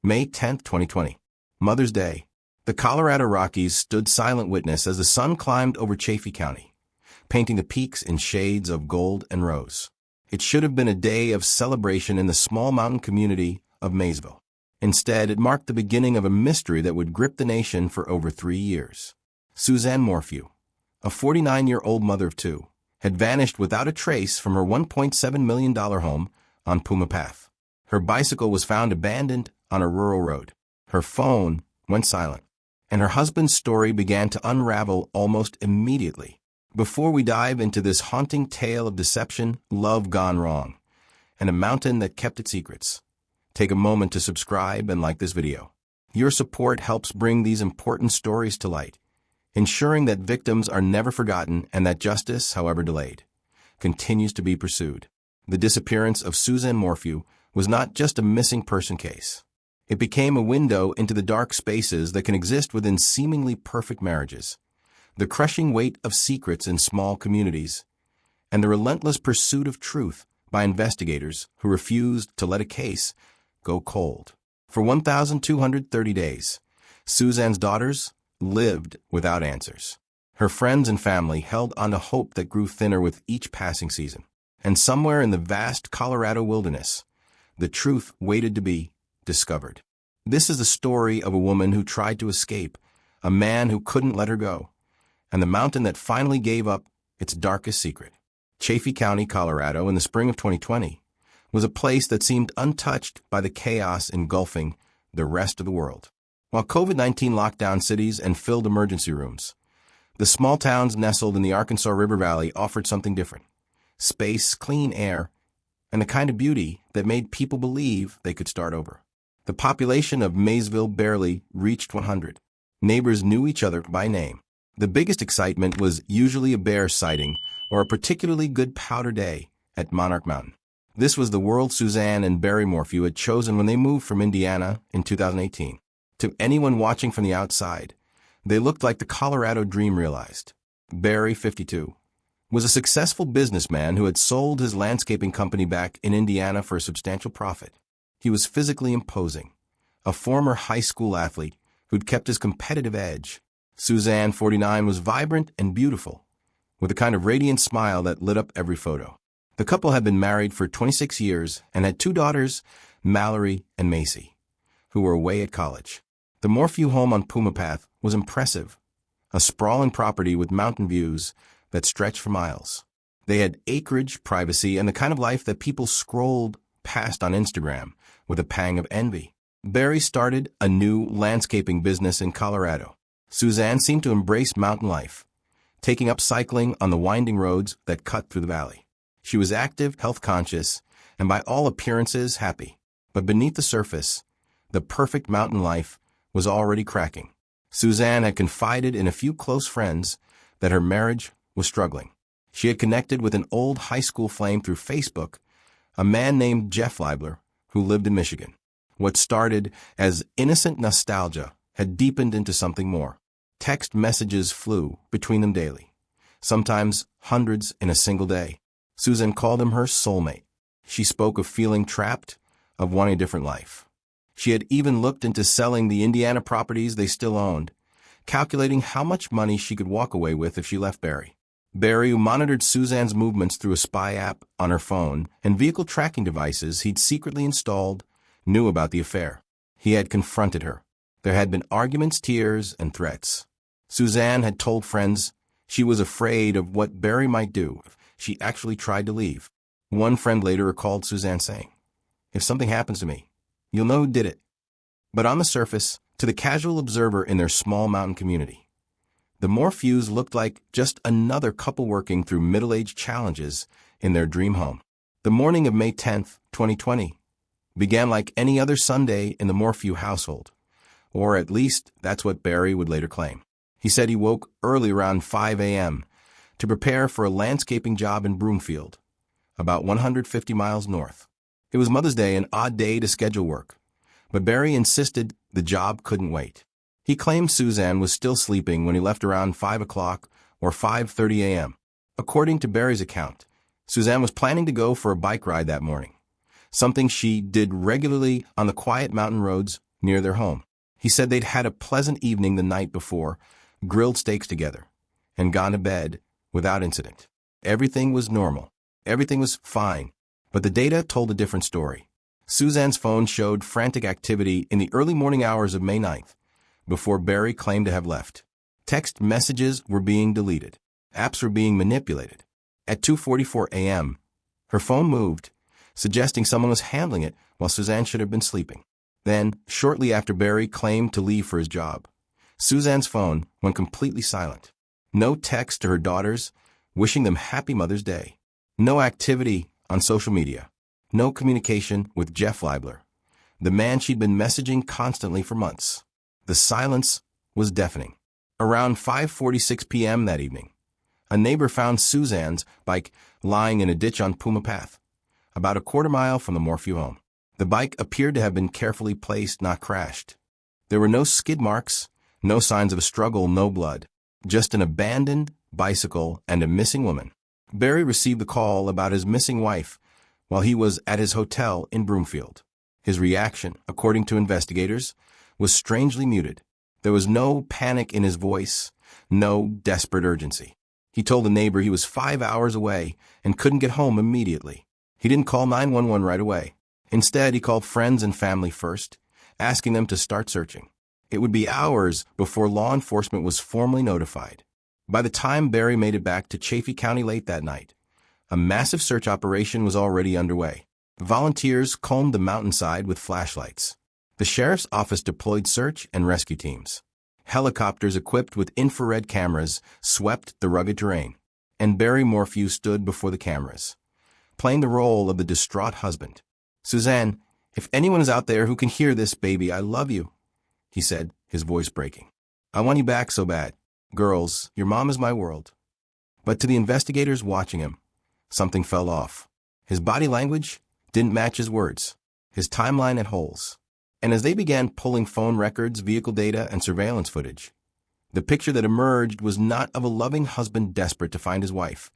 May 10, 2020. Mother's Day. The Colorado Rockies stood silent witness as the sun climbed over Chaffee County, painting the peaks in shades of gold and rose. It should have been a day of celebration in the small mountain community of Maysville. Instead, it marked the beginning of a mystery that would grip the nation for over 3 years. Suzanne Morphew, a 49-year-old mother of two, had vanished without a trace from her $1.7 million home on Puma Path. Her bicycle was found abandoned on a rural road. Her phone went silent, and her husband's story began to unravel almost immediately. Before we dive into this haunting tale of deception, love gone wrong, and a mountain that kept its secrets, take a moment to subscribe and like this video. Your support helps bring these important stories to light, ensuring that victims are never forgotten and that justice, however delayed, continues to be pursued. The disappearance of Suzanne Morphew was not just a missing person case. It became a window into the dark spaces that can exist within seemingly perfect marriages, the crushing weight of secrets in small communities, and the relentless pursuit of truth by investigators who refused to let a case go cold. For 1,230 days, Suzanne's daughters lived without answers. Her friends and family held on to hope that grew thinner with each passing season. And somewhere in the vast Colorado wilderness, the truth waited to be discovered. This is the story of a woman who tried to escape, a man who couldn't let her go, and the mountain that finally gave up its darkest secret. Chaffee County, Colorado, in the spring of 2020, was a place that seemed untouched by the chaos engulfing the rest of the world. While COVID-19 locked down cities and filled emergency rooms, the small towns nestled in the Arkansas River Valley offered something different: space, clean air, and the kind of beauty that made people believe they could start over. The population of Maysville barely reached 100. Neighbors knew each other by name. The biggest excitement was usually a bear sighting or a particularly good powder day at Monarch Mountain. This was the world Suzanne and Barry Morphew had chosen when they moved from Indiana in 2018. To anyone watching from the outside, they looked like the Colorado dream realized. Barry, 52, was a successful businessman who had sold his landscaping company back in Indiana for a substantial profit. He was physically imposing, a former high school athlete who'd kept his competitive edge. Suzanne, 49, was vibrant and beautiful, with a kind of radiant smile that lit up every photo. The couple had been married for 26 years and had two daughters, Mallory and Macy, who were away at college. The Morphew home on Puma Path was impressive, a sprawling property with mountain views that stretched for miles. They had acreage, privacy, and the kind of life that people scrolled past on Instagram with a pang of envy. Barry started a new landscaping business in Colorado. Suzanne seemed to embrace mountain life, taking up cycling on the winding roads that cut through the valley. She was active, health-conscious, and by all appearances happy. But beneath the surface, the perfect mountain life was already cracking. Suzanne had confided in a few close friends that her marriage was struggling. She had connected with an old high school flame through Facebook, a man named Jeff Leibler, who lived in Michigan. What started as innocent nostalgia had deepened into something more. Text messages flew between them daily, sometimes hundreds in a single day. Suzanne called him her soulmate. She spoke of feeling trapped, of wanting a different life. She had even looked into selling the Indiana properties they still owned, calculating how much money she could walk away with if she left Barry. Barry, who monitored Suzanne's movements through a spy app on her phone and vehicle tracking devices he'd secretly installed, knew about the affair. He had confronted her. There had been arguments, tears, and threats. Suzanne had told friends she was afraid of what Barry might do if she actually tried to leave. One friend later recalled Suzanne saying, "If something happens to me, you'll know who did it." But on the surface, to the casual observer in their small mountain community, the Morphews looked like just another couple working through middle-age challenges in their dream home. The morning of May 10th, 2020, began like any other Sunday in the Morphew household, or at least that's what Barry would later claim. He said he woke early around 5 a.m. to prepare for a landscaping job in Broomfield, about 150 miles north. It was Mother's Day, an odd day to schedule work, but Barry insisted the job couldn't wait. He claimed Suzanne was still sleeping when he left around 5 o'clock or 5:30 a.m. According to Barry's account, Suzanne was planning to go for a bike ride that morning, something she did regularly on the quiet mountain roads near their home. He said they'd had a pleasant evening the night before, grilled steaks together, and gone to bed without incident. Everything was normal. Everything was fine. But the data told a different story. Suzanne's phone showed frantic activity in the early morning hours of May 9th, before Barry claimed to have left. Text messages were being deleted. Apps were being manipulated. At 2:44 a.m., her phone moved, suggesting someone was handling it while Suzanne should have been sleeping. Then, shortly after Barry claimed to leave for his job, Suzanne's phone went completely silent. No text to her daughters wishing them happy Mother's Day. No activity on social media. No communication with Jeff Leibler, the man she'd been messaging constantly for months. The silence was deafening. Around 5:46 p.m. that evening, a neighbor found Suzanne's bike lying in a ditch on Puma Path, about a quarter mile from the Morphew home. The bike appeared to have been carefully placed, not crashed. There were no skid marks, no signs of a struggle, no blood, just an abandoned bicycle and a missing woman. Barry received the call about his missing wife while he was at his hotel in Broomfield. His reaction, according to investigators, was strangely muted. There was no panic in his voice, no desperate urgency. He told a neighbor he was 5 hours away and couldn't get home immediately. He didn't call 911 right away. Instead, he called friends and family first, asking them to start searching. It would be hours before law enforcement was formally notified. By the time Barry made it back to Chaffee County late that night, a massive search operation was already underway. Volunteers combed the mountainside with flashlights. The sheriff's office deployed search and rescue teams. Helicopters equipped with infrared cameras swept the rugged terrain, and Barry Morphew stood before the cameras, playing the role of the distraught husband. "Suzanne, if anyone is out there who can hear this, baby, I love you," he said, his voice breaking. "I want you back so bad. Girls, your mom is my world." But to the investigators watching him, something fell off. His body language didn't match his words. His timeline had holes. And as they began pulling phone records, vehicle data, and surveillance footage, the picture that emerged was not of a loving husband desperate to find his wife,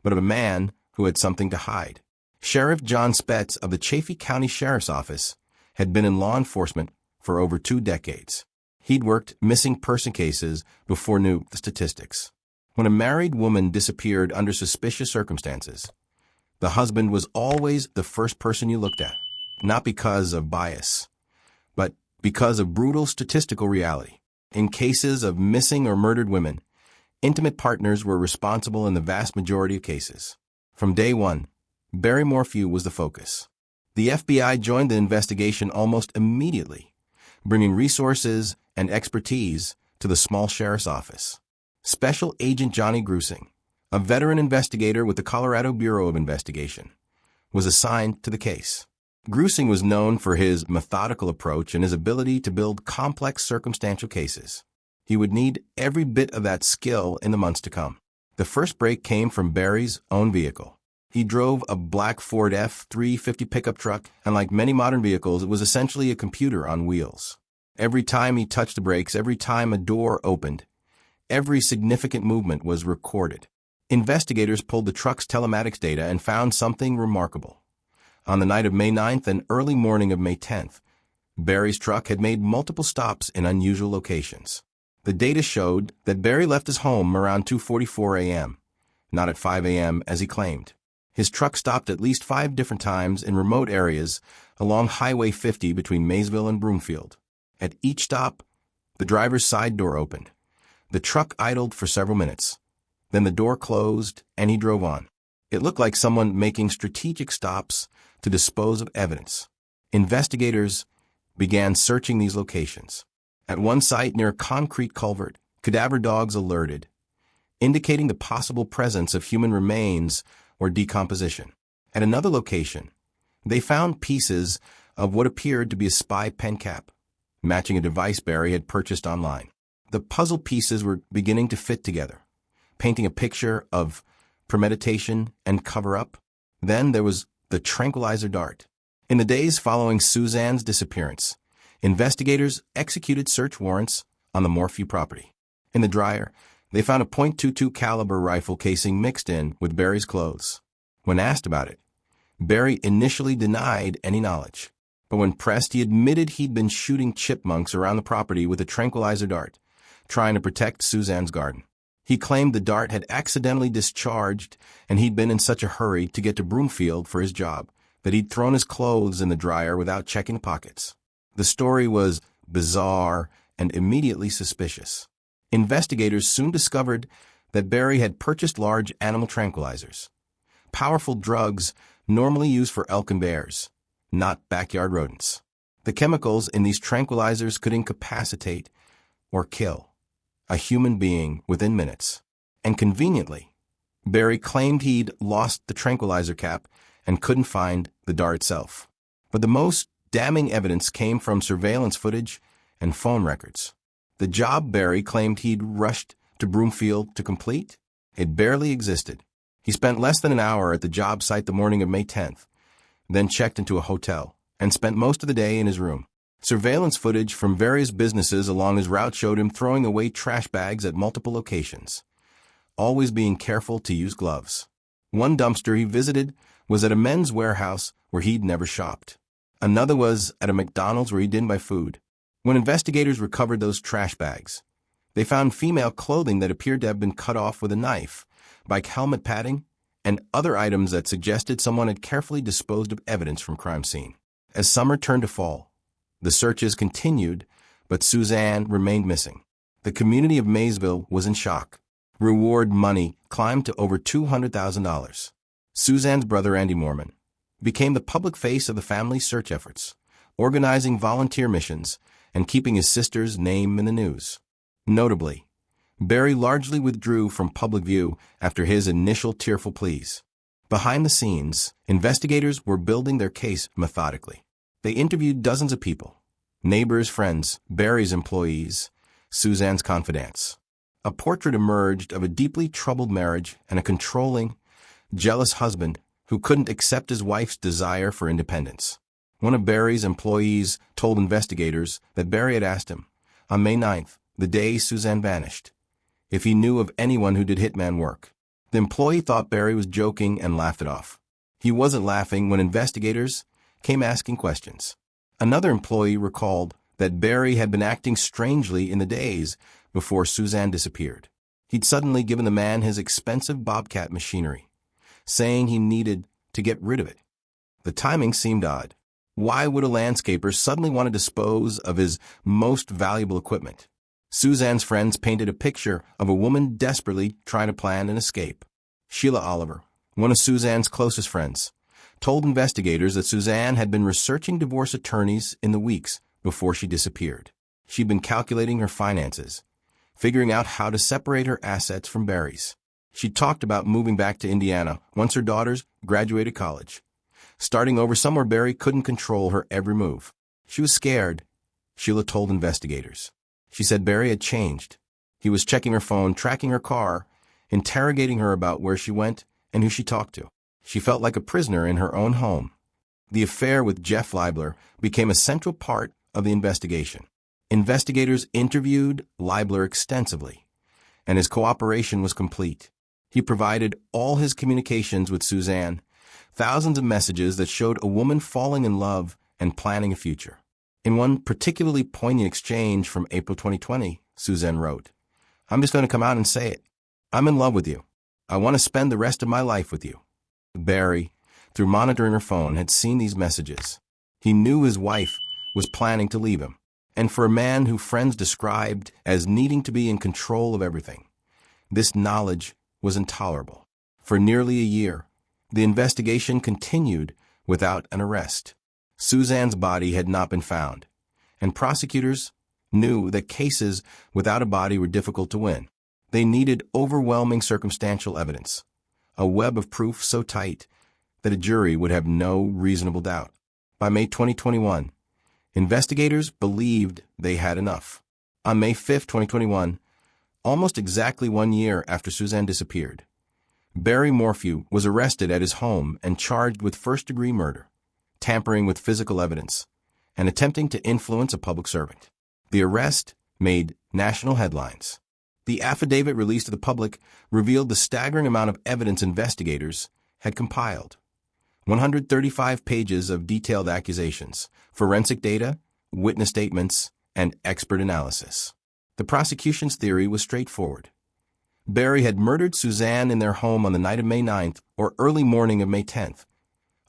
but of a man who had something to hide. Sheriff John Spetz of the Chaffee County Sheriff's Office had been in law enforcement for over 2 decades. He'd worked missing person cases before knew the statistics. When a married woman disappeared under suspicious circumstances, the husband was always the first person you looked at, not because of bias, but because of brutal statistical reality. In cases of missing or murdered women, intimate partners were responsible in the vast majority of cases. From day one, Barry Morphew was the focus. The FBI joined the investigation almost immediately, bringing resources and expertise to the small sheriff's office. Special Agent Johnny Grusing, a veteran investigator with the Colorado Bureau of Investigation, was assigned to the case. Grusing was known for his methodical approach and his ability to build complex circumstantial cases. He would need every bit of that skill in the months to come. The first break came from Barry's own vehicle. He drove a black Ford F-350 pickup truck, and like many modern vehicles, it was essentially a computer on wheels. Every time he touched the brakes, every time a door opened, every significant movement was recorded. Investigators pulled the truck's telematics data and found something remarkable. On the night of May 9th and early morning of May 10th, Barry's truck had made multiple stops in unusual locations. The data showed that Barry left his home around 2:44 a.m., not at 5 a.m. as he claimed. His truck stopped at least 5 different times in remote areas along Highway 50 between Maysville and Broomfield. At each stop, the driver's side door opened. The truck idled for several minutes. Then the door closed and he drove on. It looked like someone making strategic stops to dispose of evidence. Investigators began searching these locations. At one site near a concrete culvert, cadaver dogs alerted, indicating the possible presence of human remains or decomposition. At another location, they found pieces of what appeared to be a spy pen cap, matching a device Barry had purchased online. The puzzle pieces were beginning to fit together, painting a picture of premeditation and cover-up. Then there was the tranquilizer dart. In the days following Suzanne's disappearance, investigators executed search warrants on the Morphew property. In the dryer, they found a .22 caliber rifle casing mixed in with Barry's clothes. When asked about it, Barry initially denied any knowledge. But when pressed, he admitted he'd been shooting chipmunks around the property with a tranquilizer dart, trying to protect Suzanne's garden. He claimed the dart had accidentally discharged, and he'd been in such a hurry to get to Broomfield for his job that he'd thrown his clothes in the dryer without checking pockets. The story was bizarre and immediately suspicious. Investigators soon discovered that Barry had purchased large animal tranquilizers, powerful drugs normally used for elk and bears, not backyard rodents. The chemicals in these tranquilizers could incapacitate or kill a human being within minutes. And conveniently, Barry claimed he'd lost the tranquilizer cap and couldn't find the dart itself. But the most damning evidence came from surveillance footage and phone records. The job Barry claimed he'd rushed to Broomfield to complete, it barely existed. He spent less than an hour at the job site the morning of May 10th, then checked into a hotel, and spent most of the day in his room. Surveillance footage from various businesses along his route showed him throwing away trash bags at multiple locations, always being careful to use gloves. One dumpster he visited was at a men's warehouse where he'd never shopped. Another was at a McDonald's where he didn't buy food. When investigators recovered those trash bags, they found female clothing that appeared to have been cut off with a knife, bike helmet padding, and other items that suggested someone had carefully disposed of evidence from crime scene. As summer turned to fall, the searches continued, but Suzanne remained missing. The community of Maysville was in shock. Reward money climbed to over $200,000. Suzanne's brother, Andy Mormon, became the public face of the family's search efforts, organizing volunteer missions and keeping his sister's name in the news. Notably, Barry largely withdrew from public view after his initial tearful pleas. Behind the scenes, investigators were building their case methodically. They interviewed dozens of people: neighbors, friends, Barry's employees, Suzanne's confidants. A portrait emerged of a deeply troubled marriage and a controlling, jealous husband who couldn't accept his wife's desire for independence. One of Barry's employees told investigators that Barry had asked him, on May 9th, the day Suzanne vanished, if he knew of anyone who did hitman work. The employee thought Barry was joking and laughed it off. He wasn't laughing when investigators came asking questions. Another employee recalled that Barry had been acting strangely in the days before Suzanne disappeared. He'd suddenly given the man his expensive Bobcat machinery, saying he needed to get rid of it. The timing seemed odd. Why would a landscaper suddenly want to dispose of his most valuable equipment? Suzanne's friends painted a picture of a woman desperately trying to plan an escape. Sheila Oliver, one of Suzanne's closest friends, told investigators that Suzanne had been researching divorce attorneys in the weeks before she disappeared. She'd been calculating her finances, figuring out how to separate her assets from Barry's. She talked about moving back to Indiana once her daughters graduated college, starting over somewhere Barry couldn't control her every move. She was scared, Sheila told investigators. She said Barry had changed. He was checking her phone, tracking her car, interrogating her about where she went and who she talked to. She felt like a prisoner in her own home. The affair with Jeff Leibler became a central part of the investigation. Investigators interviewed Leibler extensively, and his cooperation was complete. He provided all his communications with Suzanne, thousands of messages that showed a woman falling in love and planning a future. In one particularly poignant exchange from April 2020, Suzanne wrote, "I'm just going to come out and say it. I'm in love with you. I want to spend the rest of my life with you." Barry, through monitoring her phone, had seen these messages. He knew his wife was planning to leave him, and for a man who friends described as needing to be in control of everything, this knowledge was intolerable. For nearly a year, the investigation continued without an arrest. Suzanne's body had not been found, and prosecutors knew that cases without a body were difficult to win. They needed overwhelming circumstantial evidence, a web of proof so tight that a jury would have no reasonable doubt. By May 2021, investigators believed they had enough. On May 5, 2021, almost exactly 1 year after Suzanne disappeared, Barry Morphew was arrested at his home and charged with first-degree murder, tampering with physical evidence, and attempting to influence a public servant. The arrest made national headlines. The affidavit released to the public revealed the staggering amount of evidence investigators had compiled. 135 pages of detailed accusations, forensic data, witness statements, and expert analysis. The prosecution's theory was straightforward. Barry had murdered Suzanne in their home on the night of May 9th or early morning of May 10th,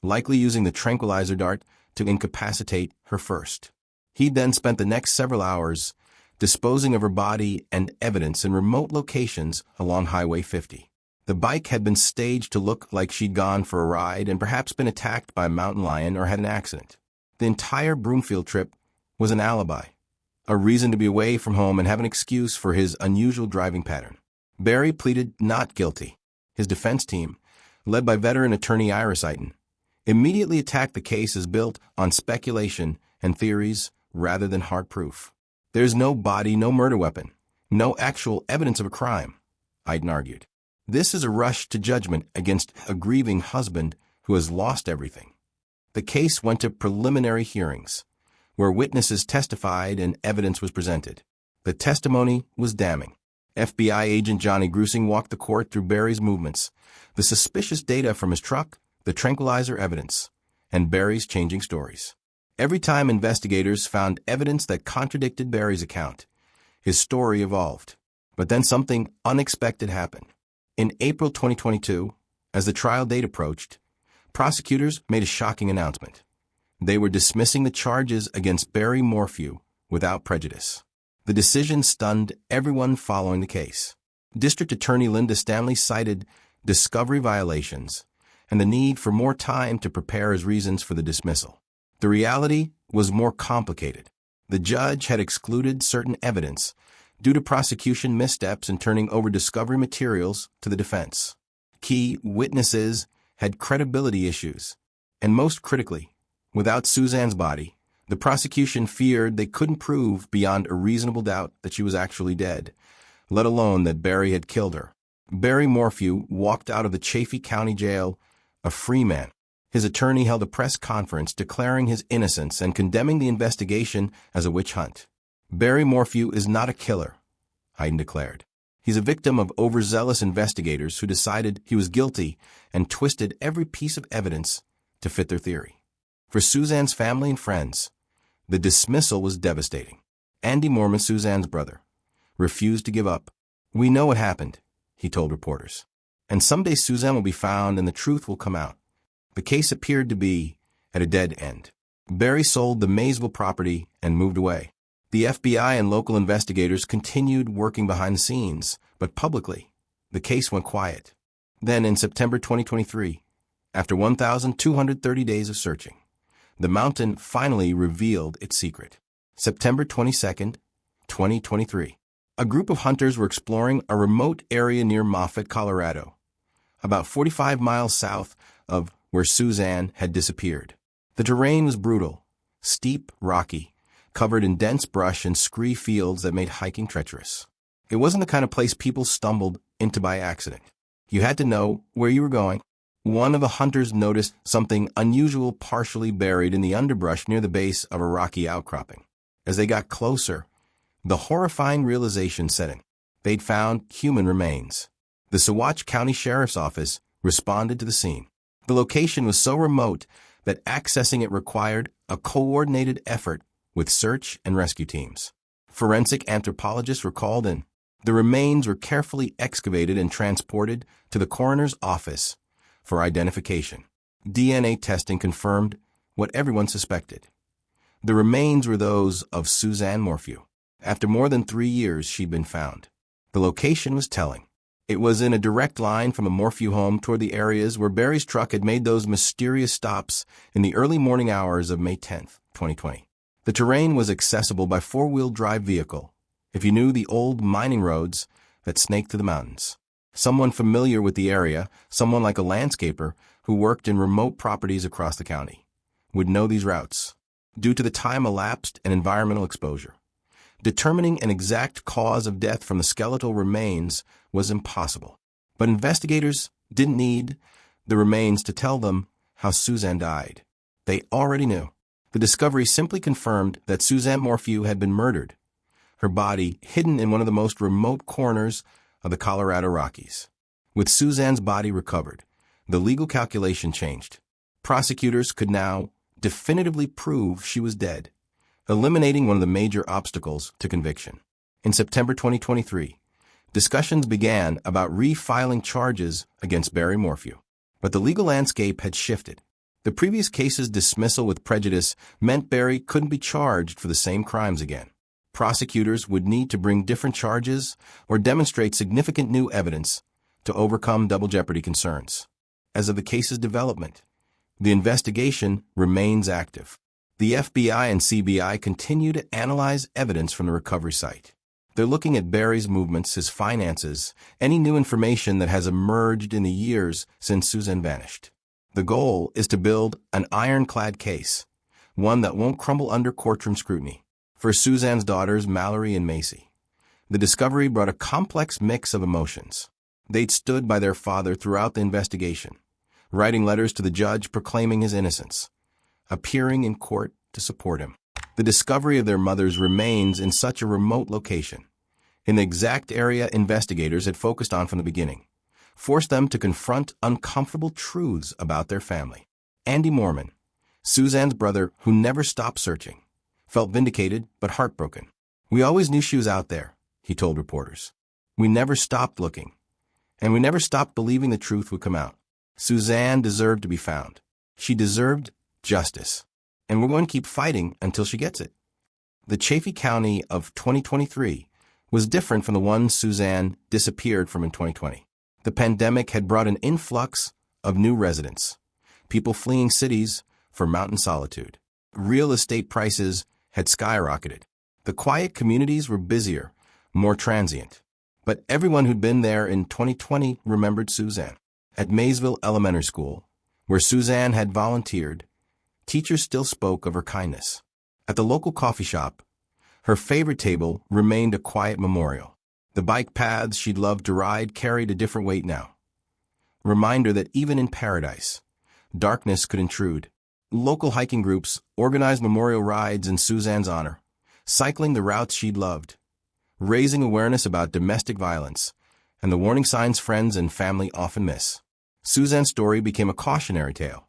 likely using the tranquilizer dart to incapacitate her first. He then spent the next several hours disposing of her body and evidence in remote locations along Highway 50. The bike had been staged to look like she'd gone for a ride and perhaps been attacked by a mountain lion or had an accident. The entire Broomfield trip was an alibi, a reason to be away from home and have an excuse for his unusual driving pattern. Barry pleaded not guilty. His defense team, led by veteran attorney Iris Eiton, immediately attacked the case as built on speculation and theories rather than hard proof. There's no body, no murder weapon, no actual evidence of a crime, Eiton argued. This is a rush to judgment against a grieving husband who has lost everything. The case went to preliminary hearings, where witnesses testified and evidence was presented. The testimony was damning. FBI agent Johnny Grusing walked the court through Barry's movements, the suspicious data from his truck, the tranquilizer evidence, and Barry's changing stories. Every time investigators found evidence that contradicted Barry's account, his story evolved. But then something unexpected happened. In April 2022, as the trial date approached, prosecutors made a shocking announcement. They were dismissing the charges against Barry Morphew without prejudice. The decision stunned everyone following the case. District Attorney Linda Stanley cited discovery violations and the need for more time to prepare as reasons for the dismissal. The reality was more complicated. The judge had excluded certain evidence due to prosecution missteps in turning over discovery materials to the defense. Key witnesses had credibility issues, and most critically, without Suzanne's body, the prosecution feared they couldn't prove beyond a reasonable doubt that she was actually dead, let alone that Barry had killed her. Barry Morphew walked out of the Chaffee County Jail a free man. His attorney held a press conference declaring his innocence and condemning the investigation as a witch hunt. Barry Morphew is not a killer, Eiton declared. He's a victim of overzealous investigators who decided he was guilty and twisted every piece of evidence to fit their theory. For Suzanne's family and friends, the dismissal was devastating. Andy Mormon, Suzanne's brother, refused to give up. "We know what happened," he told reporters. "And someday Suzanne will be found and the truth will come out." The case appeared to be at a dead end. Barry sold the Maysville property and moved away. The FBI and local investigators continued working behind the scenes, but publicly, the case went quiet. Then in September 2023, after 1,230 days of searching, the mountain finally revealed its secret. September 22nd, 2023. A group of hunters were exploring a remote area near Moffett, Colorado, about 45 miles south of where Suzanne had disappeared. The terrain was brutal, steep, rocky, covered in dense brush and scree fields that made hiking treacherous. It wasn't the kind of place people stumbled into by accident. You had to know where you were going. One of the hunters noticed something unusual partially buried in the underbrush near the base of a rocky outcropping. As they got closer, the horrifying realization set in. They'd found human remains. The Saguache County Sheriff's Office responded to the scene. The location was so remote that accessing it required a coordinated effort with search and rescue teams. Forensic anthropologists were called in. The remains were carefully excavated and transported to the coroner's office for identification. DNA testing confirmed what everyone suspected. The remains were those of Suzanne Morphew. After more than 3 years, she'd been found. The location was telling. It was in a direct line from the Morphew home toward the areas where Barry's truck had made those mysterious stops in the early morning hours of May 10th, 2020. The terrain was accessible by four-wheel drive vehicle, if you knew the old mining roads that snaked through the mountains. Someone familiar with the area, someone like a landscaper who worked in remote properties across the county, would know these routes. Due to the time elapsed and environmental exposure, determining an exact cause of death from the skeletal remains was impossible. But investigators didn't need the remains to tell them how Suzanne died. They already knew. The discovery simply confirmed that Suzanne Morphew had been murdered, her body hidden in one of the most remote corners of the Colorado Rockies. With Suzanne's body recovered, the legal calculation changed. Prosecutors could now definitively prove she was dead, eliminating one of the major obstacles to conviction. In September 2023, discussions began about refiling charges against Barry Morphew. But the legal landscape had shifted. The previous case's dismissal with prejudice meant Barry couldn't be charged for the same crimes again. Prosecutors would need to bring different charges or demonstrate significant new evidence to overcome double jeopardy concerns. As of the case's development, the investigation remains active. The FBI and CBI continue to analyze evidence from the recovery site. They're looking at Barry's movements, his finances, any new information that has emerged in the years since Suzanne vanished. The goal is to build an ironclad case, one that won't crumble under courtroom scrutiny. For Suzanne's daughters, Mallory and Macy, the discovery brought a complex mix of emotions. They'd stood by their father throughout the investigation, writing letters to the judge proclaiming his innocence, appearing in court to support him. The discovery of their mother's remains in such a remote location, in the exact area investigators had focused on from the beginning, forced them to confront uncomfortable truths about their family. Andy Mormon, Suzanne's brother who never stopped searching, felt vindicated but heartbroken. "We always knew she was out there," he told reporters. "We never stopped looking, and we never stopped believing the truth would come out. Suzanne deserved to be found. She deserved justice, and we're going to keep fighting until she gets it." The Chaffee County of 2023 was different from the one Suzanne disappeared from in 2020. The pandemic had brought an influx of new residents, people fleeing cities for mountain solitude. Real estate prices had skyrocketed. The quiet communities were busier, more transient. But everyone who'd been there in 2020 remembered Suzanne. At Maysville Elementary School, where Suzanne had volunteered, teachers still spoke of her kindness. At the local coffee shop, her favorite table remained a quiet memorial. The bike paths she'd loved to ride carried a different weight now. A reminder that even in paradise, darkness could intrude. Local hiking groups organized memorial rides in Suzanne's honor, cycling the routes she'd loved, raising awareness about domestic violence and the warning signs friends and family often miss. Suzanne's story became a cautionary tale,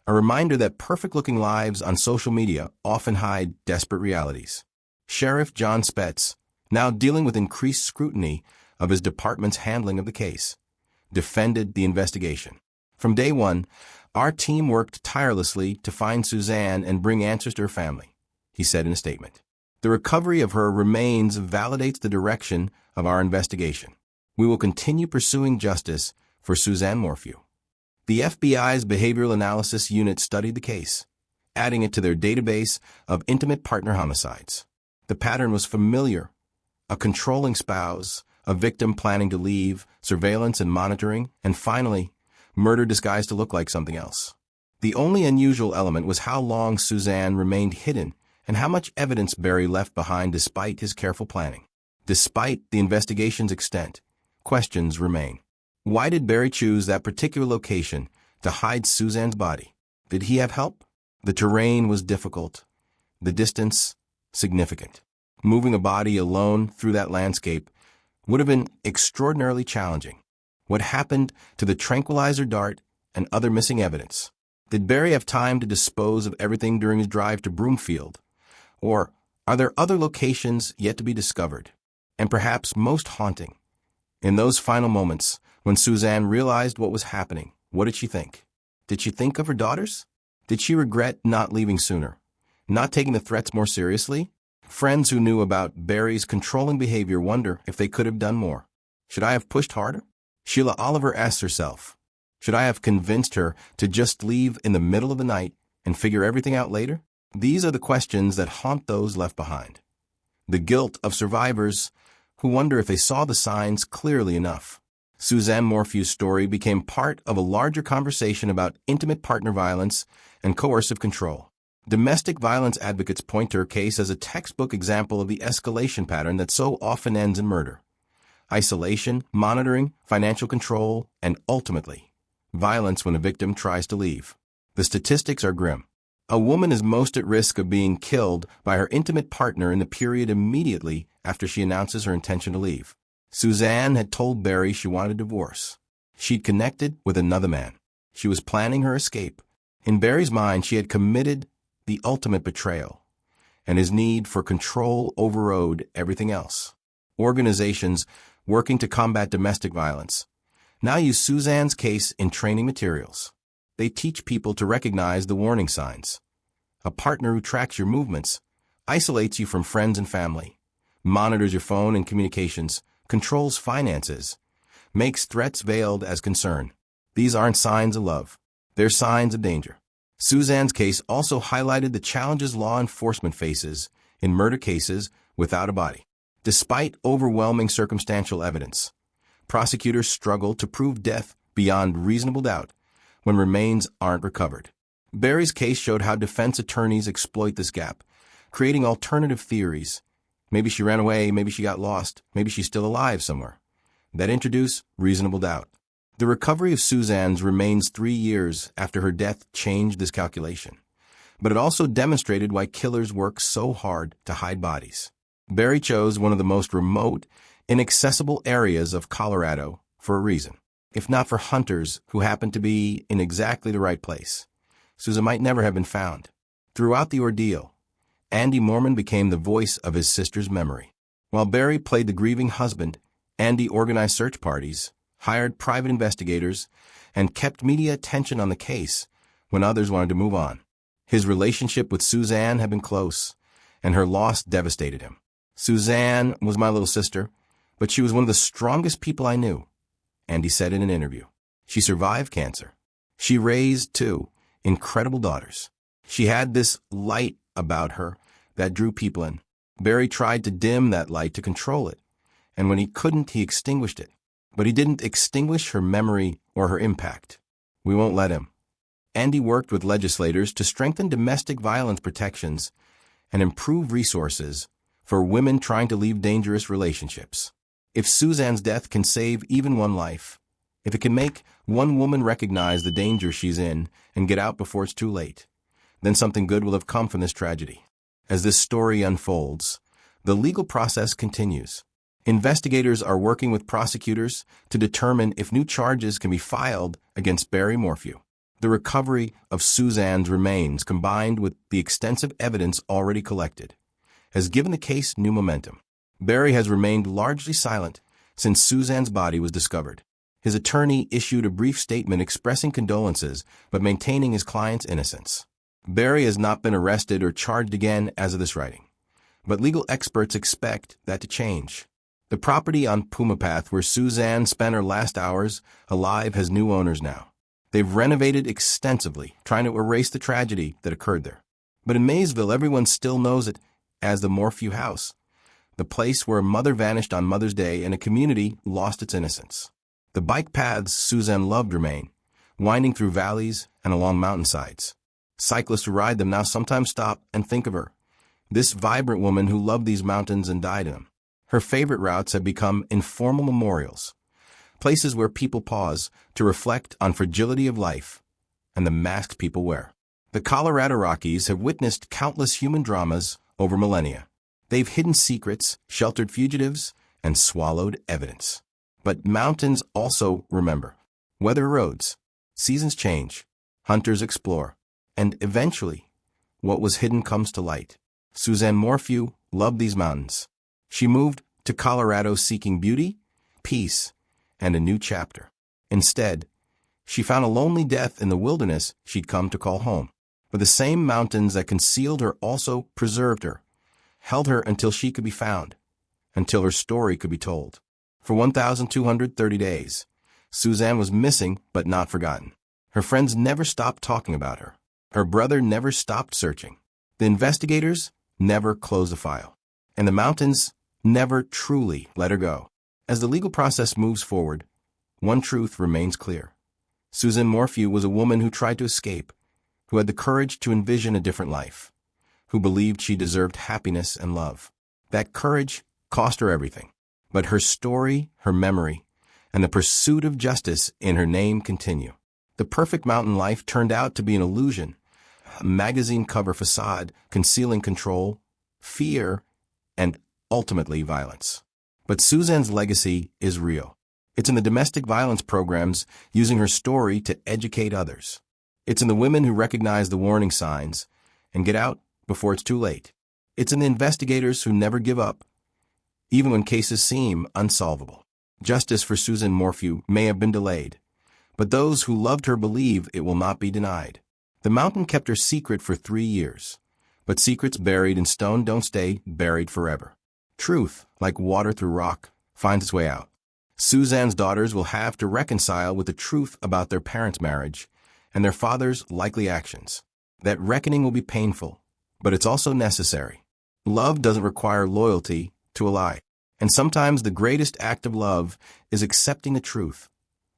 a reminder that perfect-looking lives on social media often hide desperate realities. Sheriff John Spetz, now dealing with increased scrutiny of his department's handling of the case, defended the investigation. "From day one, our team worked tirelessly to find Suzanne and bring answers to her family," he said in a statement. "The recovery of her remains validates the direction of our investigation. We will continue pursuing justice for Suzanne Morphew." The FBI's Behavioral Analysis Unit studied the case, adding it to their database of intimate partner homicides. The pattern was familiar: a controlling spouse, a victim planning to leave, surveillance and monitoring, and finally, murder disguised to look like something else. The only unusual element was how long Suzanne remained hidden and how much evidence Barry left behind despite his careful planning. Despite the investigation's extent, questions remain. Why did Barry choose that particular location to hide Suzanne's body? Did he have help? The terrain was difficult, the distance significant. Moving a body alone through that landscape would have been extraordinarily challenging. What happened to the tranquilizer dart and other missing evidence? Did Barry have time to dispose of everything during his drive to Broomfield? Or are there other locations yet to be discovered? And perhaps most haunting, in those final moments when Suzanne realized what was happening, what did she think? Did she think of her daughters? Did she regret not leaving sooner, not taking the threats more seriously? Friends who knew about Barry's controlling behavior wonder if they could have done more. Should I have pushed harder? Sheila Oliver asks herself, should I have convinced her to just leave in the middle of the night and figure everything out later? These are the questions that haunt those left behind. The guilt of survivors who wonder if they saw the signs clearly enough. Suzanne Morphew's story became part of a larger conversation about intimate partner violence and coercive control. Domestic violence advocates point to her case as a textbook example of the escalation pattern that so often ends in murder. Isolation, monitoring, financial control, and ultimately, violence when a victim tries to leave. The statistics are grim. A woman is most at risk of being killed by her intimate partner in the period immediately after she announces her intention to leave. Suzanne had told Barry she wanted a divorce. She'd connected with another man. She was planning her escape, In Barry's mind, she had committed the ultimate betrayal, and his need for control overrode everything else. Organizations working to combat domestic violence now use Suzanne's case in training materials. They teach people to recognize the warning signs. A partner who tracks your movements, isolates you from friends and family, monitors your phone and communications, controls finances, makes threats veiled as concern. These aren't signs of love. They're signs of danger. Suzanne's case also highlighted the challenges law enforcement faces in murder cases without a body. Despite overwhelming circumstantial evidence, prosecutors struggle to prove death beyond reasonable doubt when remains aren't recovered. Barry's case showed how defense attorneys exploit this gap, creating alternative theories. Maybe she ran away, maybe she got lost, maybe she's still alive somewhere, that introduce reasonable doubt. The recovery of Suzanne's remains 3 years after her death changed this calculation, but it also demonstrated why killers work so hard to hide bodies. Barry chose one of the most remote, inaccessible areas of Colorado for a reason. If not for hunters who happened to be in exactly the right place, Susan might never have been found. Throughout the ordeal, Andy Mormon became the voice of his sister's memory. While Barry played the grieving husband, Andy organized search parties, hired private investigators, and kept media attention on the case when others wanted to move on. His relationship with Suzanne had been close, and her loss devastated him. Suzanne was my little sister, but she was one of the strongest people I knew, Andy said in an interview. She survived cancer. She raised 2 incredible daughters. She had this light about her that drew people in. Barry tried to dim that light to control it, and when he couldn't, he extinguished it. But he didn't extinguish her memory or her impact. We won't let him. Andy worked with legislators to strengthen domestic violence protections and improve resources for women trying to leave dangerous relationships. If Suzanne's death can save even one life, if it can make one woman recognize the danger she's in and get out before it's too late, then something good will have come from this tragedy. As this story unfolds, the legal process continues. Investigators are working with prosecutors to determine if new charges can be filed against Barry Morphew. The recovery of Suzanne's remains, combined with the extensive evidence already collected, has given the case new momentum. Barry has remained largely silent since Suzanne's body was discovered. His attorney issued a brief statement expressing condolences but maintaining his client's innocence. Barry has not been arrested or charged again as of this writing, but legal experts expect that to change. The property on Puma Path where Suzanne spent her last hours alive has new owners now. They've renovated extensively, trying to erase the tragedy that occurred there. But in Maysville, everyone still knows it as the Morphew House, the place where a mother vanished on Mother's Day and a community lost its innocence. The bike paths Suzanne loved remain, winding through valleys and along mountainsides. Cyclists who ride them now sometimes stop and think of her, this vibrant woman who loved these mountains and died in them. Her favorite routes have become informal memorials, places where people pause to reflect on fragility of life and the masks people wear. The Colorado Rockies have witnessed countless human dramas over millennia. They've hidden secrets, sheltered fugitives, and swallowed evidence. But mountains also remember. Weather erodes, seasons change, hunters explore, and eventually, what was hidden comes to light. Suzanne Morphew loved these mountains. She moved to Colorado seeking beauty, peace, and a new chapter. Instead, she found a lonely death in the wilderness she'd come to call home. But the same mountains that concealed her also preserved her, held her until she could be found, until her story could be told. For 1,230 days, Suzanne was missing but not forgotten. Her friends never stopped talking about her. Her brother never stopped searching. The investigators never closed the file. And the mountains never truly let her go. As the legal process moves forward, one truth remains clear. Suzanne Morphew was a woman who tried to escape, who had the courage to envision a different life, who believed she deserved happiness and love. That courage cost her everything. But her story, her memory, and the pursuit of justice in her name continue. The perfect mountain life turned out to be an illusion, a magazine cover facade concealing control, fear, and ultimately violence. But Suzanne's legacy is real. It's in the domestic violence programs using her story to educate others. It's in the women who recognize the warning signs and get out before it's too late. It's in the investigators who never give up, even when cases seem unsolvable. Justice for Susan Morphew may have been delayed, but those who loved her believe it will not be denied. The mountain kept her secret for 3 years, but secrets buried in stone don't stay buried forever. Truth, like water through rock, finds its way out. Suzanne's daughters will have to reconcile with the truth about their parents' marriage and their father's likely actions. That reckoning will be painful, but it's also necessary. Love doesn't require loyalty to a lie, and sometimes the greatest act of love is accepting the truth,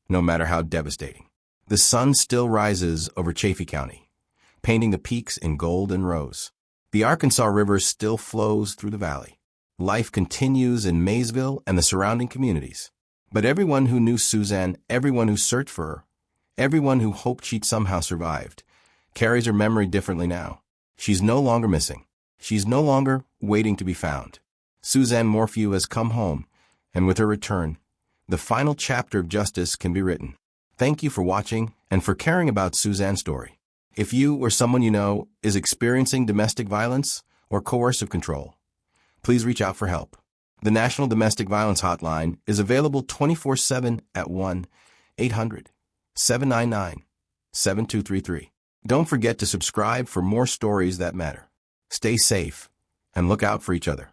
no matter how devastating. The sun still rises over Chaffee County, painting the peaks in gold and rose. The Arkansas River still flows through the valley. Life continues in Maysville and the surrounding communities. But everyone who knew Suzanne, everyone who searched for her, everyone who hoped she'd somehow survived, carries her memory differently now. She's no longer missing. She's no longer waiting to be found. Suzanne Morphew has come home, and with her return, the final chapter of justice can be written. Thank you for watching and for caring about Suzanne's story. If you or someone you know is experiencing domestic violence or coercive control, please reach out for help. The National Domestic Violence Hotline is available 24/7 at 1-800-799-7233. Don't forget to subscribe for more stories that matter. Stay safe and look out for each other.